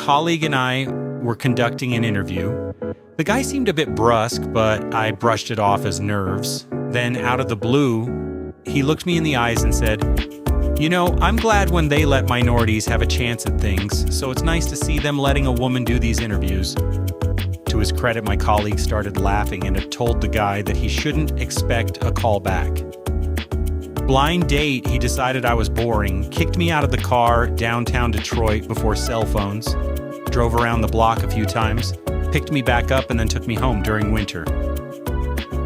colleague and I were conducting an interview. The guy seemed a bit brusque, but I brushed it off as nerves. Then, out of the blue, he looked me in the eyes and said, "You know, I'm glad when they let minorities have a chance at things, so it's nice to see them letting a woman do these interviews." To his credit, my colleague started laughing and had told the guy that he shouldn't expect a call back. Blind date, he decided I was boring, kicked me out of the car downtown Detroit before cell phones, drove around the block a few times, picked me back up, and then took me home during winter.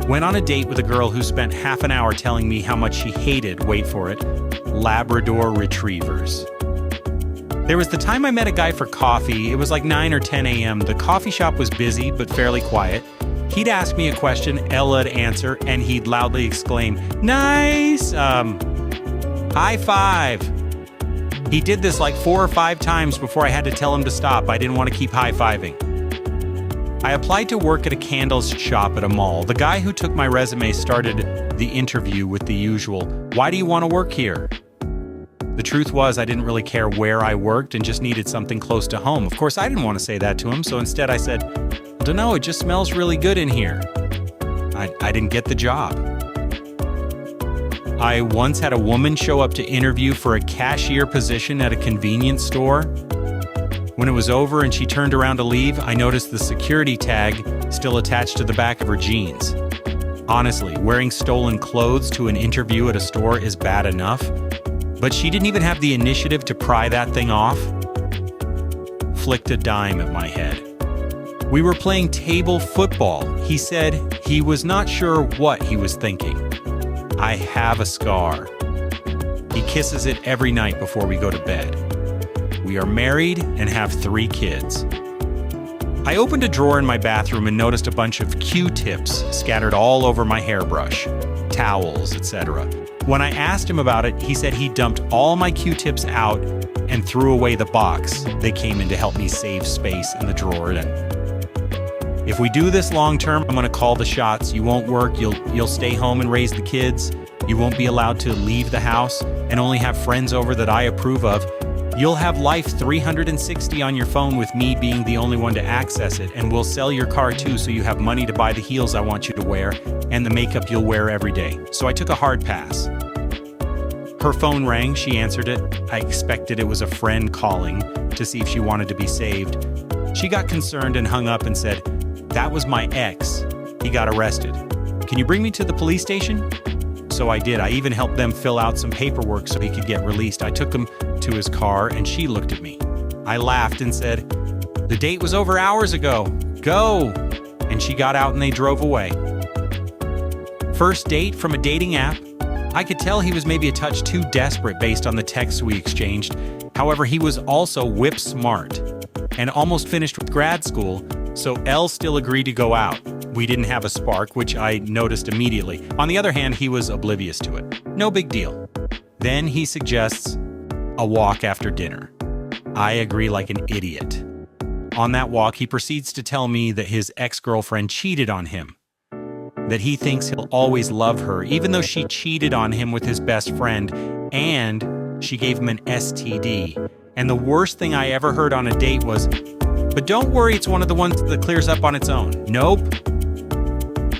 Went on a date with a girl who spent half an hour telling me how much she hated, wait for it, Labrador retrievers. There was the time I met a guy for coffee. It was like 9 or 10 a.m. The coffee shop was busy, but fairly quiet. He'd ask me a question, Ella'd answer, and he'd loudly exclaim, "Nice! High five!" He did this like 4 or 5 times before I had to tell him to stop. I didn't want to keep high-fiving. I applied to work at a candles shop at a mall. The guy who took my resume started the interview with the usual, "Why do you want to work here?" The truth was, I didn't really care where I worked and just needed something close to home. Of course, I didn't want to say that to him, so instead I said, "I don't know, it just smells really good in here." I didn't get the job. I once had a woman show up to interview for a cashier position at a convenience store. When it was over and she turned around to leave, I noticed the security tag still attached to the back of her jeans. Honestly, wearing stolen clothes to an interview at a store is bad enough, but she didn't even have the initiative to pry that thing off. Flicked a dime at my head. We were playing table football. He said he was not sure what he was thinking. I have a scar. He kisses it every night before we go to bed. We are married and have 3 kids. I opened a drawer in my bathroom and noticed a bunch of Q-tips scattered all over my hairbrush, towels, etc. When I asked him about it, he said he dumped all my Q-tips out and threw away the box they came in to help me save space in the drawer. And if we do this long term, I'm going to call the shots. You won't work, you'll stay home and raise the kids. You won't be allowed to leave the house and only have friends over that I approve of. You'll have Life 360 on your phone with me being the only one to access it, and we'll sell your car too so you have money to buy the heels I want you to wear and the makeup you'll wear every day. So I took a hard pass. Her phone rang, she answered it. I expected it was a friend calling to see if she wanted to be saved. She got concerned and hung up and said, "That was my ex. He got arrested. Can you bring me to the police station?" So I did. I even helped them fill out some paperwork so he could get released. I took him to his car and she looked at me. I laughed and said, "The date was over hours ago. Go!" And she got out and they drove away. First date from a dating app. I could tell he was maybe a touch too desperate based on the texts we exchanged. However, he was also whip smart and almost finished with grad school, so Elle still agreed to go out. We didn't have a spark, which I noticed immediately. On the other hand, he was oblivious to it. No big deal. Then he suggests a walk after dinner. I agree like an idiot. On that walk, he proceeds to tell me that his ex-girlfriend cheated on him, that he thinks he'll always love her, even though she cheated on him with his best friend, and she gave him an STD. And the worst thing I ever heard on a date was, "But don't worry, it's one of the ones that clears up on its own." Nope.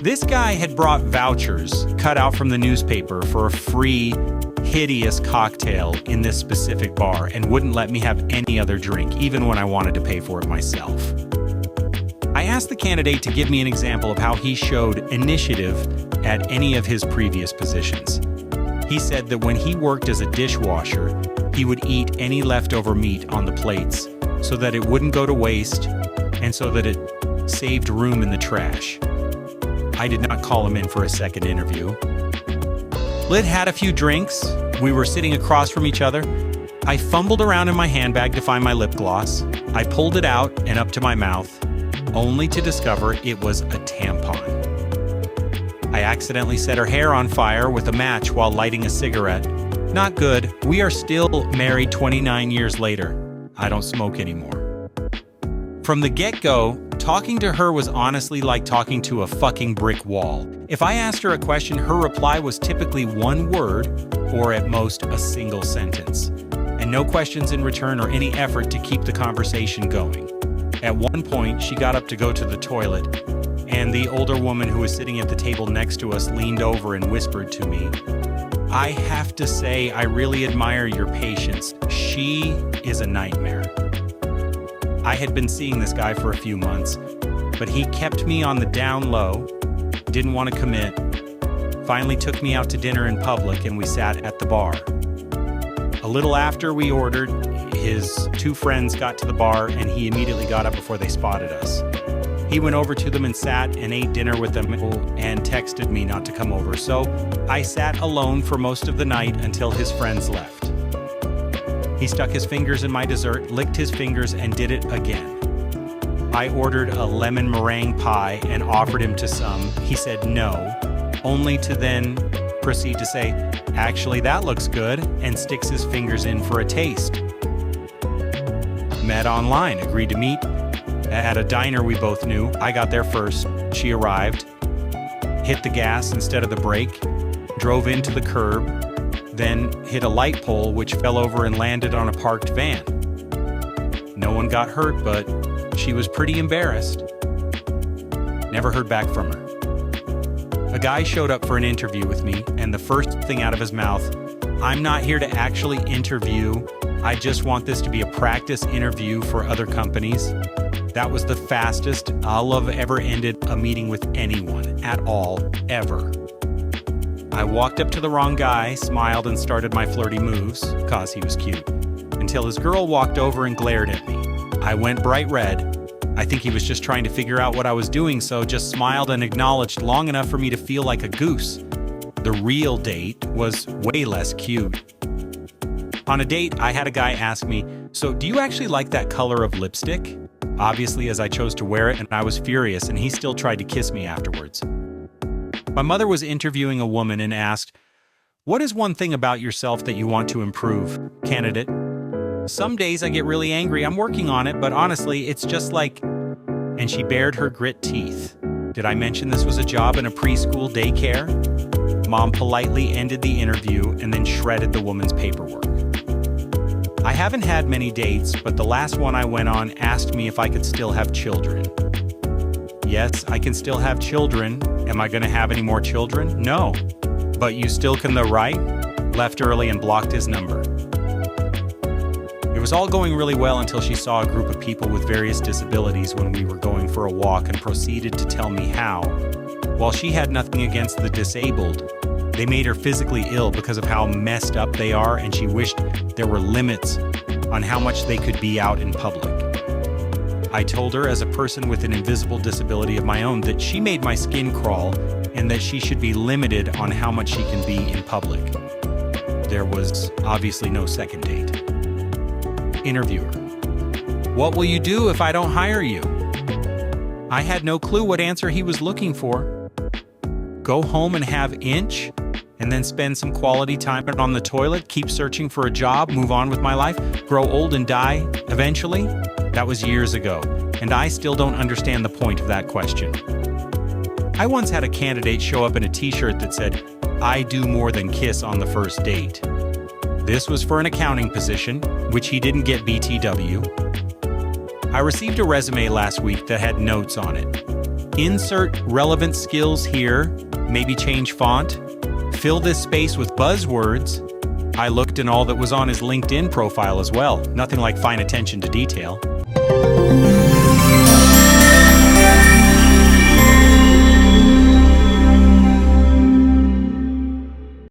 This guy had brought vouchers cut out from the newspaper for a free, hideous cocktail in this specific bar and wouldn't let me have any other drink, even when I wanted to pay for it myself. I asked the candidate to give me an example of how he showed initiative at any of his previous positions. He said that when he worked as a dishwasher, he would eat any leftover meat on the plates so that it wouldn't go to waste and so that it saved room in the trash. I did not call him in for a second interview. Lid had a few drinks. We were sitting across from each other. I fumbled around in my handbag to find my lip gloss. I pulled it out and up to my mouth, only to discover it was a tampon. I accidentally set her hair on fire with a match while lighting a cigarette. Not good. We are still married 29 years later. I don't smoke anymore. From the get-go, talking to her was honestly like talking to a fucking brick wall. If I asked her a question, her reply was typically one word or at most a single sentence. And and no questions in return or any effort to keep the conversation going. At one point, she got up to go to the toilet, and the older woman who was sitting at the table next to us leaned over and whispered to me, "I have to say, I really admire your patience. She is a nightmare." I had been seeing this guy for a few months, but he kept me on the down low, didn't want to commit, finally took me out to dinner in public, and we sat at the bar. A little after we ordered, his two friends got to the bar, and he immediately got up before they spotted us. He went over to them and sat and ate dinner with them and texted me not to come over, so I sat alone for most of the night until his friends left. He stuck his fingers in my dessert, licked his fingers, and did it again. I ordered a lemon meringue pie and offered him to some. He said no, only to then proceed to say, "Actually, that looks good," and sticks his fingers in for a taste. Met online, agreed to meet at a diner we both knew. I got there first. She arrived, hit the gas instead of the brake, drove into the curb, then hit a light pole which fell over and landed on a parked van. No one got hurt, but she was pretty embarrassed. Never heard back from her. A guy showed up for an interview with me, and the first thing out of his mouth, "I'm not here to actually interview. I just want this to be a practice interview for other companies." That was the fastest I'll have ever ended a meeting with anyone at all, ever. I walked up to the wrong guy, smiled, and started my flirty moves, cause he was cute, until his girl walked over and glared at me. I went bright red. I think he was just trying to figure out what I was doing, so just smiled and acknowledged long enough for me to feel like a goose. The real date was way less cute. On a date, I had a guy ask me, "So do you actually like that color of lipstick?" Obviously, as I chose to wear it, and I was furious, and he still tried to kiss me afterwards. My mother was interviewing a woman and asked, "What is one thing about yourself that you want to improve, candidate?" "Some days I get really angry. I'm working on it, but honestly, it's just like..." And she bared her grit teeth. Did I mention this was a job in a preschool daycare? Mom politely ended the interview and then shredded the woman's paperwork. I haven't had many dates, but the last one I went on asked me if I could still have children. Yes, I can still have children. Am I going to have any more children? No. But you still can though, right? Left early and blocked his number. It was all going really well until she saw a group of people with various disabilities when we were going for a walk and proceeded to tell me how, while she had nothing against the disabled, they made her physically ill because of how messed up they are, and she wished there were limits on how much they could be out in public. I told her, as a person with an invisible disability of my own, that she made my skin crawl and that she should be limited on how much she can be in public. There was obviously no second date. Interviewer: "What will you do if I don't hire you?" I had no clue what answer he was looking for. Go home and have inch? And then spend some quality time on the toilet, keep searching for a job, move on with my life, grow old and die eventually? That was years ago, and I still don't understand the point of that question. I once had a candidate show up in a t-shirt that said, "I do more than kiss on the first date." This was for an accounting position, which he didn't get BTW. I received a resume last week that had notes on it. Insert relevant skills here, maybe change font. Fill this space with buzzwords. I looked, and all that was on his LinkedIn profile as well. Nothing like fine attention to detail.